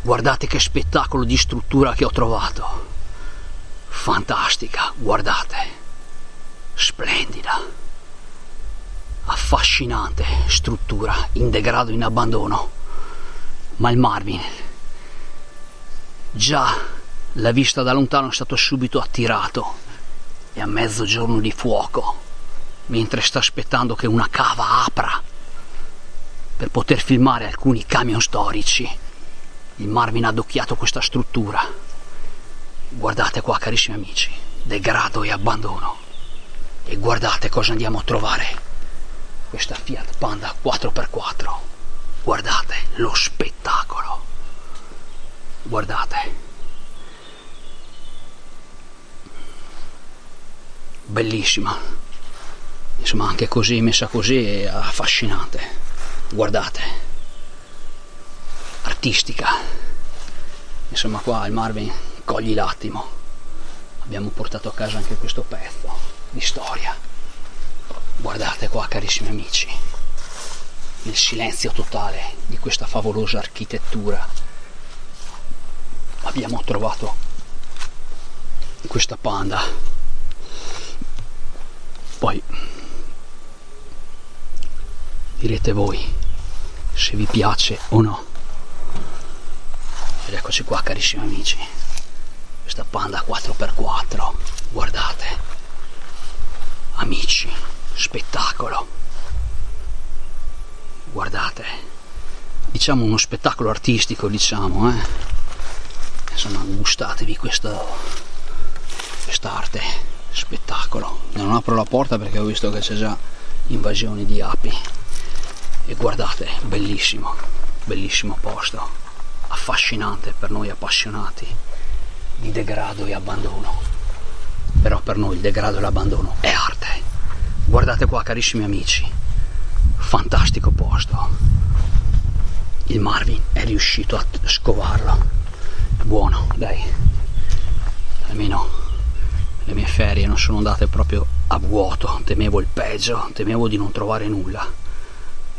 guardate che spettacolo di struttura che ho trovato, fantastica, guardate, splendida, affascinante struttura in degrado, in abbandono, ma il Marvin, già la vista da lontano è stato subito attirato e a mezzogiorno di fuoco, mentre sta aspettando che una cava apra per poter filmare alcuni camion storici. Il Marvin ha adocchiato questa struttura. Guardate qua, carissimi amici, degrado e abbandono. E guardate cosa andiamo a trovare. Questa Fiat Panda 4x4. Guardate lo spettacolo. Guardate. Bellissima. Insomma, anche così, messa così, è affascinante. Guardate, artistica. Insomma, qua il Marvin cogli l'attimo. Abbiamo portato a casa anche questo pezzo di storia. Guardate qua, carissimi amici, nel silenzio totale di questa favolosa architettura abbiamo trovato questa Panda. Poi direte voi se vi piace o no. Ed eccoci qua, carissimi amici, questa Panda 4x4. Guardate, amici, spettacolo. Guardate, diciamo uno spettacolo artistico, diciamo, insomma, gustatevi quest'arte, spettacolo. Non apro la porta perché ho visto che c'è già invasioni di api. E guardate, bellissimo, bellissimo posto, affascinante per noi appassionati di degrado e abbandono. Però per noi il degrado e l'abbandono è arte. Guardate qua, carissimi amici, fantastico posto. Il Marvin è riuscito a scovarlo. Buono, dai, almeno le mie ferie non sono andate proprio a vuoto. Temevo il peggio, temevo di non trovare nulla.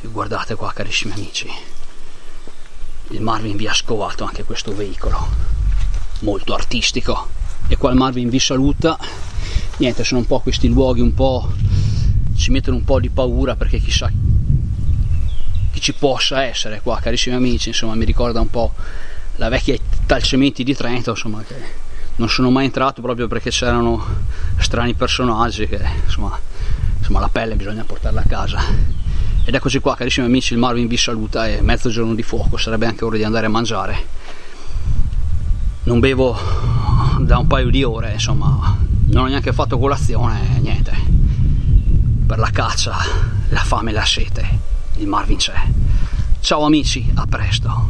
E guardate qua, carissimi amici, il Marvin vi ha scovato anche questo veicolo molto artistico. E qua il Marvin vi saluta. Niente, sono un po' questi luoghi, un po' ci mettono un po' di paura, perché chissà chi ci possa essere qua, carissimi amici. Insomma, mi ricorda un po' la vecchia Talcementi di Trento, insomma, che non sono mai entrato proprio perché c'erano strani personaggi che insomma la pelle bisogna portarla a casa. Ed eccoci qua, carissimi amici, il Marvin vi saluta. E mezzogiorno di fuoco, sarebbe anche ora di andare a mangiare. Non bevo da un paio di ore, insomma, non ho neanche fatto colazione, niente. Per la caccia, la fame e la sete, il Marvin c'è. Ciao amici, a presto.